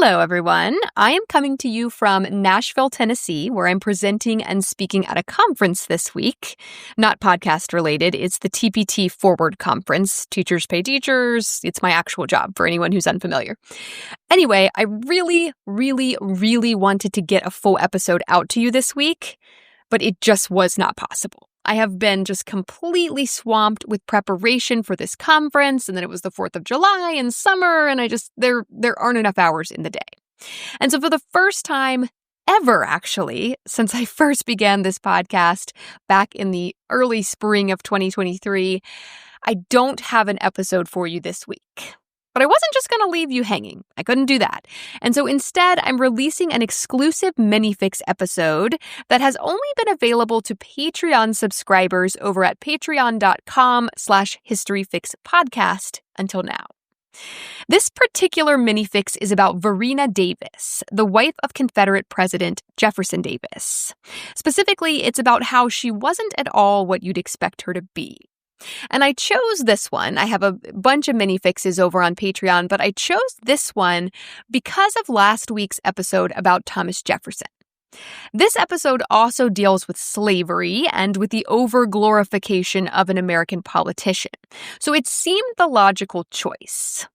Hello, everyone. I am coming to you from Nashville, Tennessee, where I'm presenting and speaking at a conference this week. Not podcast related. It's the TPT Forward Conference. Teachers pay teachers. It's my actual job for anyone who's unfamiliar. Anyway, I really wanted to get a full episode out to you this week, but it just was not possible. I have been just completely swamped with preparation for this conference, and then it was the 4th of July and summer, and there aren't enough hours in the day. And so for the first time ever, actually, since I first began this podcast back in the early spring of 2023, I don't have an episode for you this week. But I wasn't just going to leave you hanging. I couldn't do that. And so instead, I'm releasing an exclusive Minifix episode that has only been available to Patreon subscribers over at patreon.com/historyfixpodcast until now. This particular Minifix is about Varina Davis, the wife of Confederate President Jefferson Davis. Specifically, it's about how she wasn't at all what you'd expect her to be. And I chose this one. I have a bunch of minifixes over on Patreon, but I chose this one because of last week's episode about Thomas Jefferson. This episode also deals with slavery and with the over-glorification of an American politician, so it seemed the logical choice.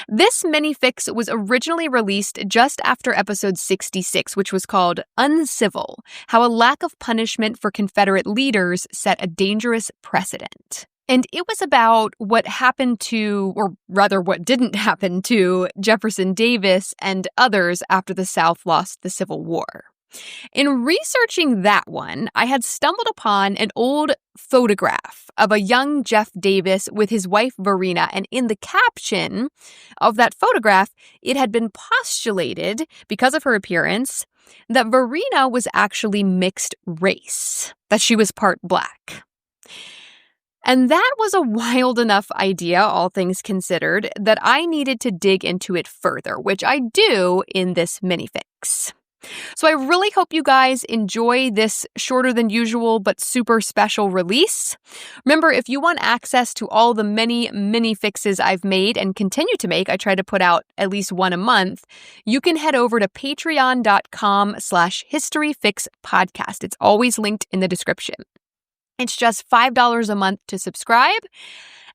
This minifix was originally released just after episode 66, which was called Uncivil: How a Lack of Punishment for Confederate Leaders Set a Dangerous Precedent. And it was about what happened to, or rather what didn't happen to, Jefferson Davis and others after the South lost the Civil War. In researching that one, I had stumbled upon an old photograph of a young Jeff Davis with his wife Varina, and in the caption of that photograph, it had been postulated, because of her appearance, that Varina was actually mixed race, that she was part Black. And that was a wild enough idea, all things considered, that I needed to dig into it further, which I do in this minifix. So I really hope you guys enjoy this shorter than usual but super special release. Remember, if you want access to all the many minifixes I've made and continue to make, I try to put out at least one a month, you can head over to patreon.com/historyfixpodcast. It's always linked in the description. It's just $5 a month to subscribe,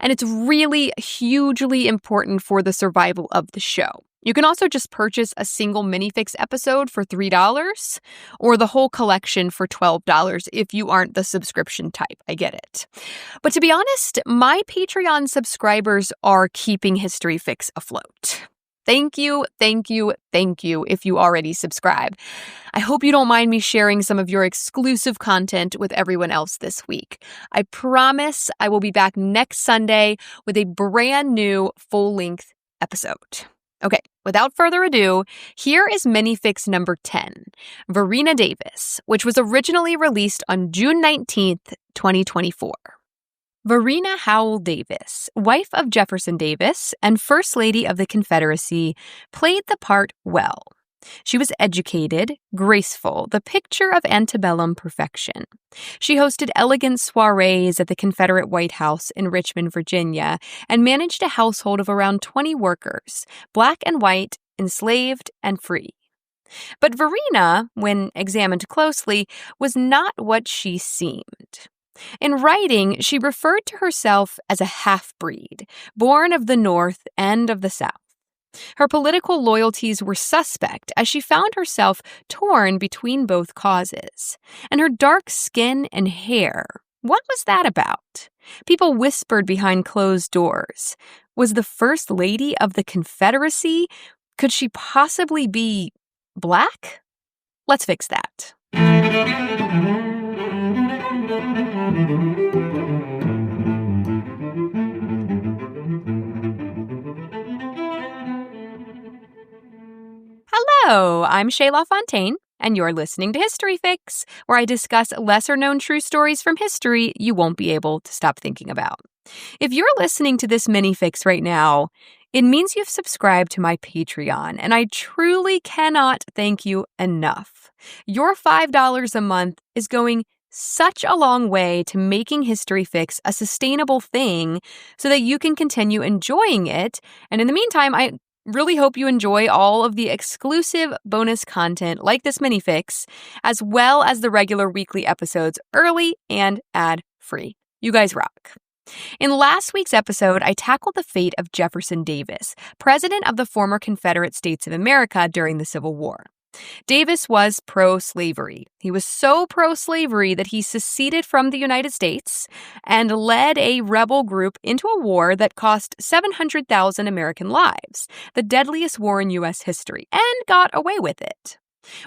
and it's really hugely important for the survival of the show. You can also just purchase a single minifix episode for $3 or the whole collection for $12 if you aren't the subscription type. I get it. But to be honest, my Patreon subscribers are keeping History Fix afloat. Thank you if you already subscribe. I hope you don't mind me sharing some of your exclusive content with everyone else this week. I promise I will be back next Sunday with a brand new full-length episode. Okay, without further ado, here is Minifix number 10, Varina Davis, which was originally released on June 19th, 2024. Varina Howell Davis, wife of Jefferson Davis and First Lady of the Confederacy, played the part well. She was educated, graceful, the picture of antebellum perfection. She hosted elegant soirees at the Confederate White House in Richmond, Virginia, and managed a household of around 20 workers, Black and white, enslaved and free. But Varina, when examined closely, was not what she seemed. In writing, she referred to herself as a half-breed, born of the North and of the South. Her political loyalties were suspect as she found herself torn between both causes. And her dark skin and hair, what was that about? People whispered behind closed doors. Was the First Lady of the Confederacy? Could she possibly be Black? Let's fix that. Hello, I'm Shayla Fontaine, and you're listening to History Fix, where I discuss lesser-known true stories from history you won't be able to stop thinking about. If you're listening to this mini-fix right now, it means you've subscribed to my Patreon, and I truly cannot thank you enough. Your $5 a month is going such a long way to making History Fix a sustainable thing so that you can continue enjoying it. And in the meantime, I Really hope you enjoy all of the exclusive bonus content like this minifix, as well as the regular weekly episodes early and ad-free. You guys rock. In last week's episode, I tackled the fate of Jefferson Davis, president of the former Confederate States of America during the Civil War. Davis was pro-slavery. He was so pro-slavery that he seceded from the United States and led a rebel group into a war that cost 700,000 American lives, the deadliest war in U.S. history, and got away with it.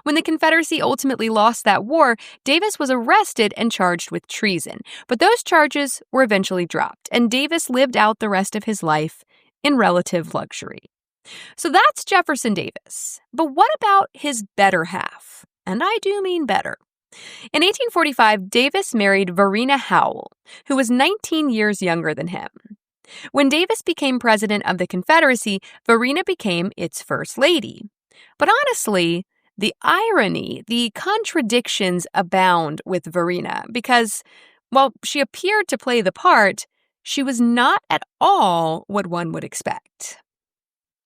When the Confederacy ultimately lost that war, Davis was arrested and charged with treason, but those charges were eventually dropped, and Davis lived out the rest of his life in relative luxury. So that's Jefferson Davis. But what about his better half? And I do mean better. In 1845, Davis married Varina Howell, who was 19 years younger than him. When Davis became president of the Confederacy, Varina became its first lady. But honestly, the irony, the contradictions abound with Varina because, while she appeared to play the part, she was not at all what one would expect.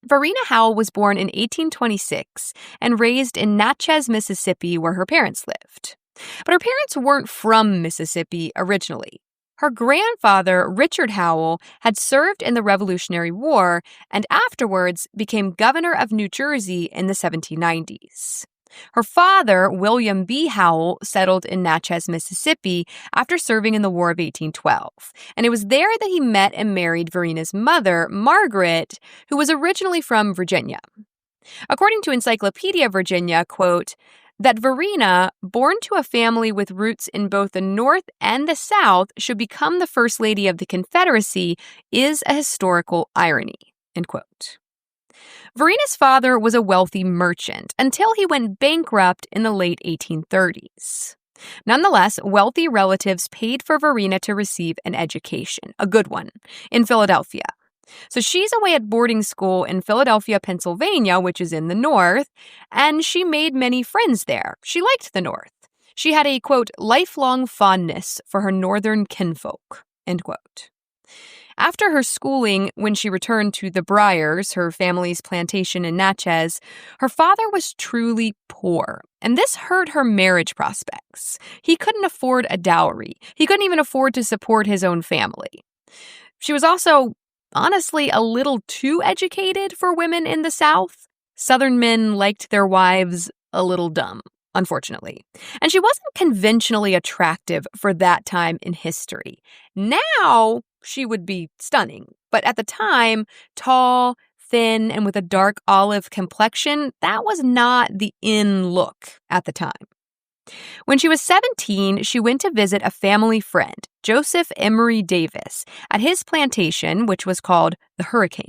Varina Howell was born in 1826 and raised in Natchez, Mississippi, where her parents lived. But her parents weren't from Mississippi originally. Her grandfather, Richard Howell, had served in the Revolutionary War and afterwards became governor of New Jersey in the 1790s. Her father, William B. Howell, settled in Natchez, Mississippi after serving in the War of 1812. And it was there that he met and married Varina's mother, Margaret, who was originally from Virginia. According to Encyclopedia Virginia, quote, that Varina, born to a family with roots in both the North and the South, should become the First Lady of the Confederacy is a historical irony, end quote. Varina's father was a wealthy merchant until he went bankrupt in the late 1830s. Nonetheless, wealthy relatives paid for Varina to receive an education, a good one, in Philadelphia. So she's away at boarding school in Philadelphia, Pennsylvania, which is in the North, and she made many friends there. She liked the North. She had a, quote, lifelong fondness for her northern kinfolk, end quote. After her schooling, when she returned to the Briars, her family's plantation in Natchez, her father was truly poor, and this hurt her marriage prospects. He couldn't afford a dowry. He couldn't even afford to support his own family. She was also, honestly, a little too educated for women in the South. Southern men liked their wives a little dumb, unfortunately. And she wasn't conventionally attractive for that time in history. Now, she would be stunning. But at the time, tall, thin, and with a dark olive complexion, that was not the in look at the time. When she was 17, she went to visit a family friend, Joseph Emory Davis, at his plantation, which was called the Hurricane.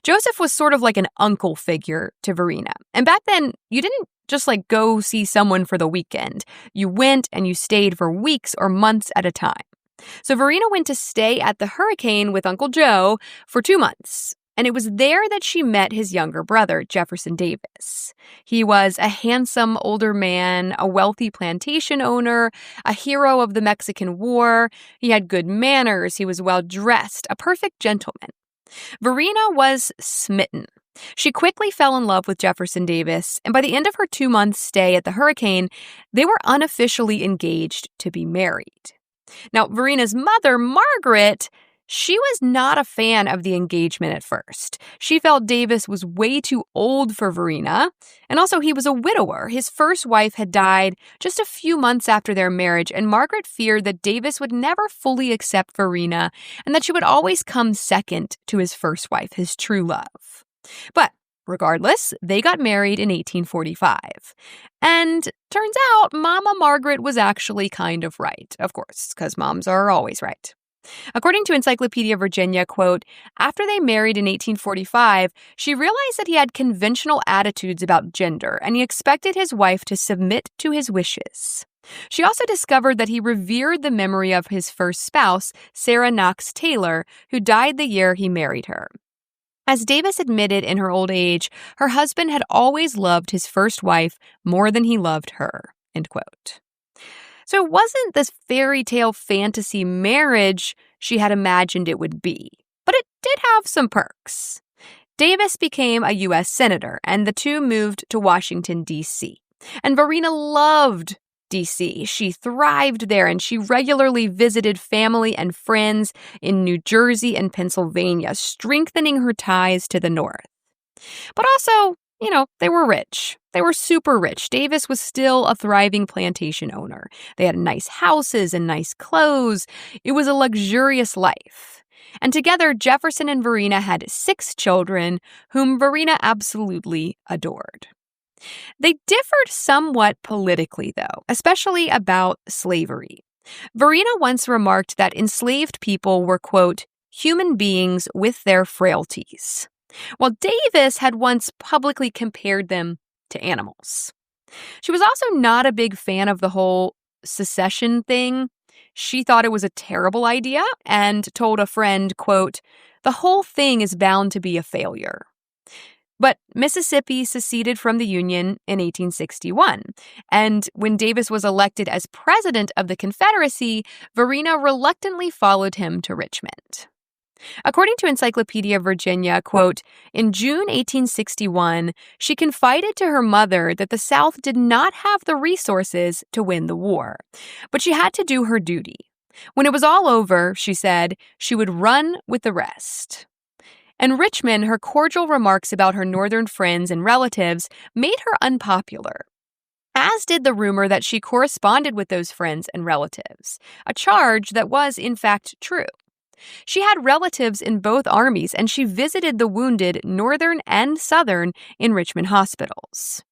Joseph was sort of like an uncle figure to Varina. And back then, you didn't just go see someone for the weekend. You went and you stayed for weeks or months at a time. So Varina went to stay at the Hurricane with Uncle Joe for 2 months. And it was there that she met his younger brother, Jefferson Davis. He was a handsome older man, a wealthy plantation owner, a hero of the Mexican War. He had good manners. He was well-dressed, a perfect gentleman. Varina was smitten. She quickly fell in love with Jefferson Davis, and by the end of her 2-month stay at the Hurricane, they were unofficially engaged to be married. Now, Varina's mother, Margaret, she was not a fan of the engagement at first. She felt Davis was way too old for Varina, and also he was a widower. His first wife had died just a few months after their marriage, and Margaret feared that Davis would never fully accept Varina and that she would always come second to his first wife, his true love. But regardless, they got married in 1845. And turns out Mama Margaret was actually kind of right, of course, because moms are always right. According to Encyclopedia Virginia, quote, after they married in 1845, she realized that he had conventional attitudes about gender, and he expected his wife to submit to his wishes. She also discovered that he revered the memory of his first spouse, Sarah Knox Taylor, who died the year he married her. As Davis admitted in her old age, her husband had always loved his first wife more than he loved her, end quote. So it wasn't this fairy tale fantasy marriage she had imagined it would be, but it did have some perks. Davis became a U.S. Senator, and the two moved to Washington, D.C. And Varina loved D.C. She thrived there, and she regularly visited family and friends in New Jersey and Pennsylvania, strengthening her ties to the North. But also, they were rich. They were super rich. Davis was still a thriving plantation owner. They had nice houses and nice clothes. It was a luxurious life. And together, Jefferson and Varina had 6 children, whom Varina absolutely adored. They differed somewhat politically, though, especially about slavery. Varina once remarked that enslaved people were, quote, human beings with their frailties, while Davis had once publicly compared them to animals. She was also not a big fan of the whole secession thing. She thought it was a terrible idea and told a friend, quote, the whole thing is bound to be a failure. But Mississippi seceded from the Union in 1861, and when Davis was elected as president of the Confederacy, Varina reluctantly followed him to Richmond. According to Encyclopedia Virginia, quote, in June 1861, she confided to her mother that the South did not have the resources to win the war, but she had to do her duty. When it was all over, she said, she would run with the rest. In Richmond, her cordial remarks about her Northern friends and relatives made her unpopular, as did the rumor that she corresponded with those friends and relatives, a charge that was, in fact, true. She had relatives in both armies, and she visited the wounded, Northern and Southern, in Richmond hospitals.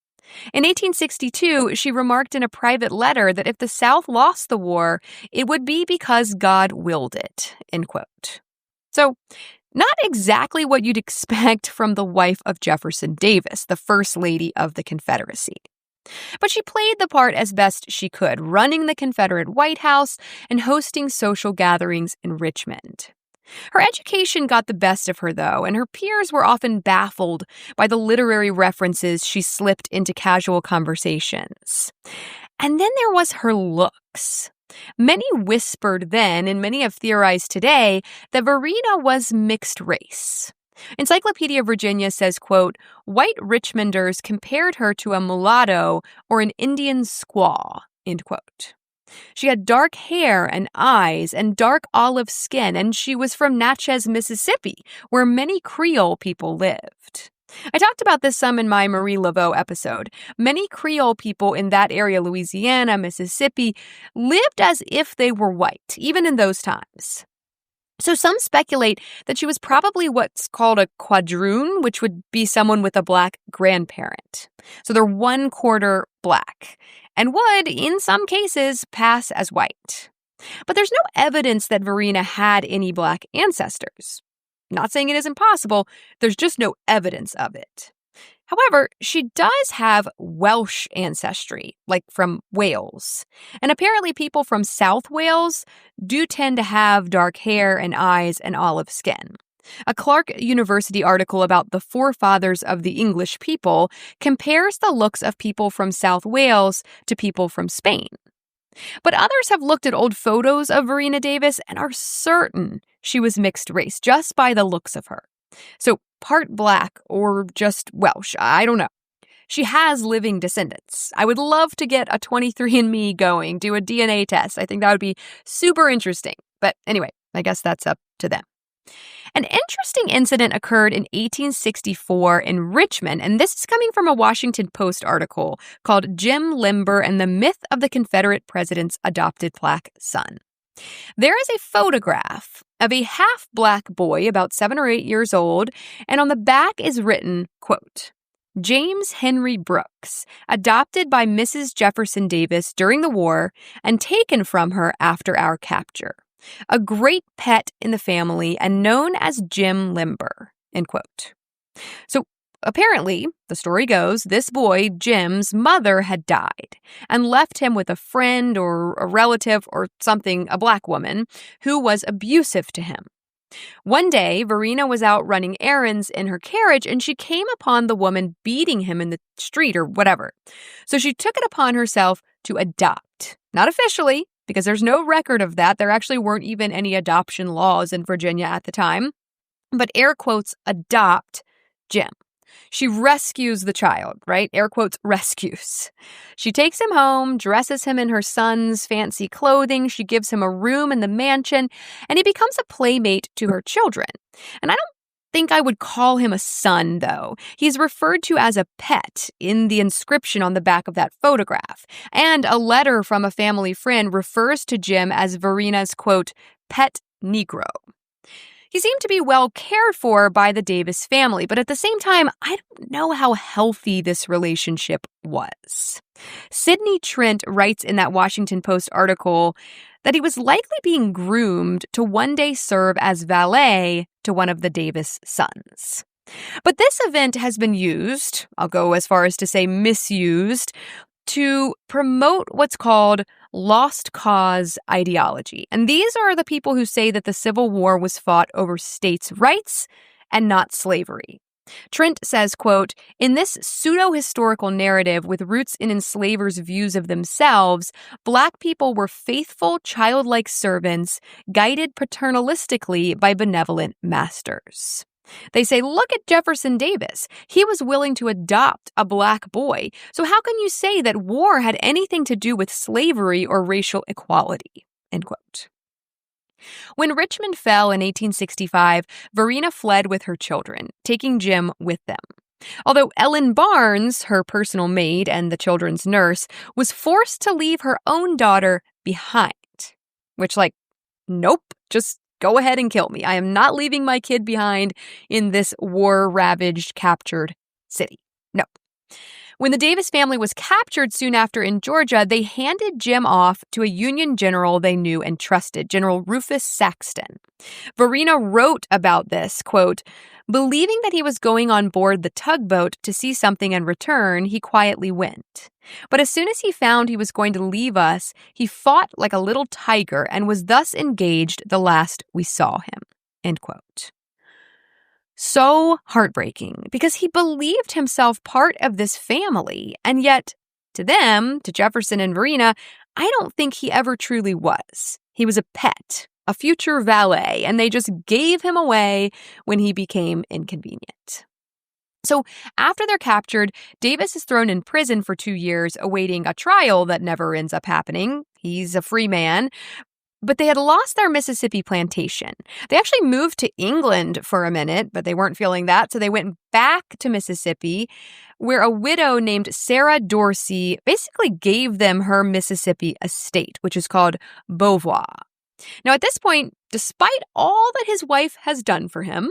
In 1862, she remarked in a private letter that if the South lost the war, it would be because God willed it, end quote. So, not exactly what you'd expect from the wife of Jefferson Davis, the First Lady of the Confederacy. But she played the part as best she could, running the Confederate White House and hosting social gatherings in Richmond. Her education got the best of her, though, and her peers were often baffled by the literary references she slipped into casual conversations. And then there was her looks. Many whispered then, and many have theorized today, that Varina was mixed race. Encyclopedia Virginia says, quote, white Richmonders compared her to a mulatto or an Indian squaw, end quote. She had dark hair and eyes and dark olive skin, and she was from Natchez, Mississippi, where many Creole people lived. I talked about this some in my Marie Laveau episode. Many Creole people in that area, Louisiana, Mississippi, lived as if they were white, even in those times. So some speculate that she was probably what's called a quadroon, which would be someone with a black grandparent. So they're 1/4 black, and would, in some cases, pass as white. But there's no evidence that Varina had any black ancestors. Not saying it isn't possible, there's just no evidence of it. However, she does have Welsh ancestry, like from Wales. And apparently people from South Wales do tend to have dark hair and eyes and olive skin. A Clark University article about the forefathers of the English people compares the looks of people from South Wales to people from Spain. But others have looked at old photos of Varina Davis and are certain she was mixed race just by the looks of her. So part black or just Welsh, I don't know. She has living descendants. I would love to get a 23andMe going, do a DNA test. I think that would be super interesting. But anyway, I guess that's up to them. An interesting incident occurred in 1864 in Richmond, and this is coming from a Washington Post article called Jim Limber and the Myth of the Confederate President's Adopted Black Son. There is a photograph of a half-black boy about 7 or 8 years old, and on the back is written, quote, James Henry Brooks, adopted by Mrs. Jefferson Davis during the war and taken from her after our capture. A great pet in the family and known as Jim Limber, end quote. So apparently, the story goes, this boy, Jim's mother had died and left him with a friend or a relative or something, a black woman, who was abusive to him. One day, Varina was out running errands in her carriage and she came upon the woman beating him in the street or whatever. So she took it upon herself to adopt, not officially, because there's no record of that. There actually weren't even any adoption laws in Virginia at the time. But air quotes, adopt Jim. She rescues the child, right? Air quotes, rescues. She takes him home, dresses him in her son's fancy clothing. She gives him a room in the mansion, and he becomes a playmate to her children. And I don't think I would call him a son, though. He's referred to as a pet in the inscription on the back of that photograph. And a letter from a family friend refers to Jim as Varina's, quote, pet Negro. He seemed to be well cared for by the Davis family, but at the same time, I don't know how healthy this relationship was. Sidney Trent writes in that Washington Post article that he was likely being groomed to one day serve as valet to one of the Davis sons. But this event has been used, I'll go as far as to say misused, to promote what's called lost cause ideology. And these are the people who say that the Civil War was fought over states' rights and not slavery. Trent says, quote, in this pseudo-historical narrative with roots in enslavers' views of themselves, Black people were faithful, childlike servants, guided paternalistically by benevolent masters. They say, look at Jefferson Davis. He was willing to adopt a Black boy. So how can you say that war had anything to do with slavery or racial equality? End quote. When Richmond fell in 1865, Varina fled with her children, taking Jim with them. Although Ellen Barnes, her personal maid and the children's nurse, was forced to leave her own daughter behind. Which, nope, just go ahead and kill me. I am not leaving my kid behind in this war-ravaged, captured city. No. When the Davis family was captured soon after in Georgia, they handed Jim off to a Union general they knew and trusted, General Rufus Saxton. Varina wrote about this, quote, believing that he was going on board the tugboat to see something and return, he quietly went. But as soon as he found he was going to leave us, he fought like a little tiger and was thus engaged the last we saw him, end quote. So heartbreaking, because he believed himself part of this family, and yet, to them, to Jefferson and Varina, I don't think he ever truly was. He was a pet, a future valet, and they just gave him away when he became inconvenient. So after they're captured, Davis is thrown in prison for 2 years, awaiting a trial that never ends up happening. He's a free man. But they had lost their Mississippi plantation. They actually moved to England for a minute, but they weren't feeling that, so they went back to Mississippi, where a widow named Sarah Dorsey basically gave them her Mississippi estate, which is called Beauvoir. Now, at this point, despite all that his wife has done for him,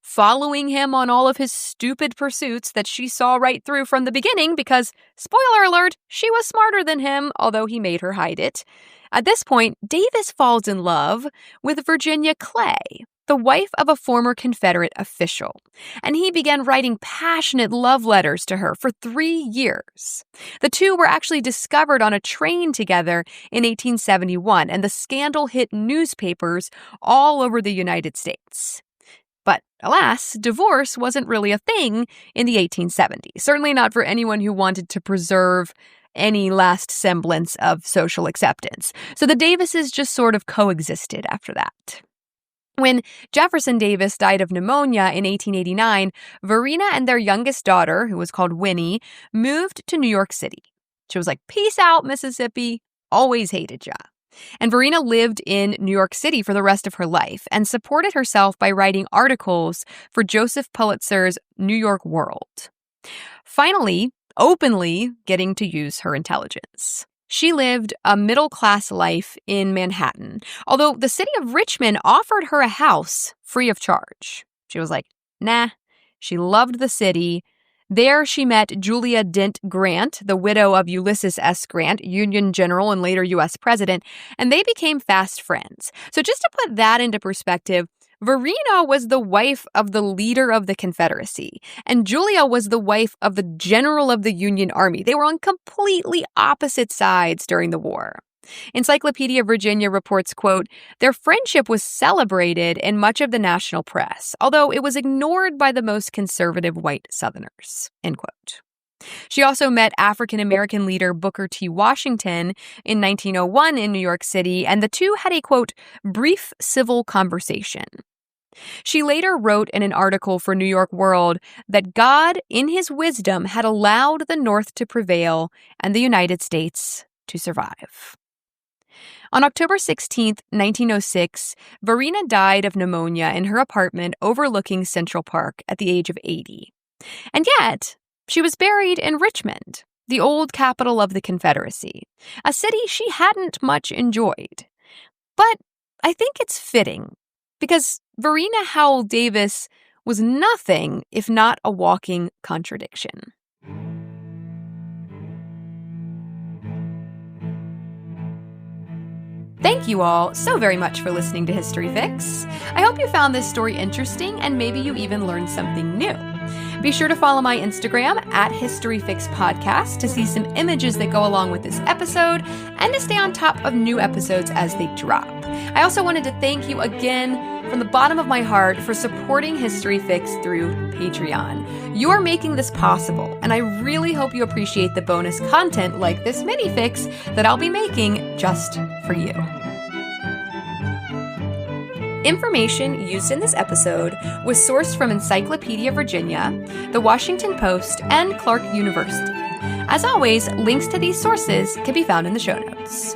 following him on all of his stupid pursuits that she saw right through from the beginning because, spoiler alert, she was smarter than him, although he made her hide it. At this point, Davis falls in love with Virginia Clay, the wife of a former Confederate official, and he began writing passionate love letters to her for 3 years. The two were actually discovered on a train together in 1871, and the scandal hit newspapers all over the United States. But alas, divorce wasn't really a thing in the 1870s, certainly not for anyone who wanted to preserve any last semblance of social acceptance. So the Davises just sort of coexisted after that. When Jefferson Davis died of pneumonia in 1889, Varina and their youngest daughter, who was called Winnie, moved to New York City. She was like, peace out, Mississippi. Always hated ya. And Varina lived in New York City for the rest of her life and supported herself by writing articles for Joseph Pulitzer's New York World. Finally, openly getting to use her intelligence. She lived a middle-class life in Manhattan, although the city of Richmond offered her a house free of charge. She was like, nah. She loved the city. There she met Julia Dent Grant, the widow of Ulysses S. Grant, Union general and later U.S. president, and they became fast friends. So just to put that into perspective, Varina was the wife of the leader of the Confederacy, and Julia was the wife of the general of the Union Army. They were on completely opposite sides during the war. Encyclopedia Virginia reports, quote, their friendship was celebrated in much of the national press, although it was ignored by the most conservative white Southerners, end quote. She also met African-American leader Booker T. Washington in 1901 in New York City, and the two had a, quote, brief civil conversation. She later wrote in an article for New York World that God, in his wisdom, had allowed the North to prevail and the United States to survive. On October 16, 1906, Varina died of pneumonia in her apartment overlooking Central Park at the age of 80. And yet, she was buried in Richmond, the old capital of the Confederacy, a city she hadn't much enjoyed. But I think it's fitting, because Varina Howell Davis was nothing if not a walking contradiction. Thank you all so very much for listening to History Fix. I hope you found this story interesting and maybe you even learned something new. Be sure to follow my Instagram at HistoryFixPodcast to see some images that go along with this episode and to stay on top of new episodes as they drop. I also wanted to thank you again from the bottom of my heart for supporting History Fix through Patreon. You are making this possible, and I really hope you appreciate the bonus content like this mini fix that I'll be making just for you. Information used in this episode was sourced from Encyclopedia Virginia, The Washington Post, and Clark University. As always, links to these sources can be found in the show notes.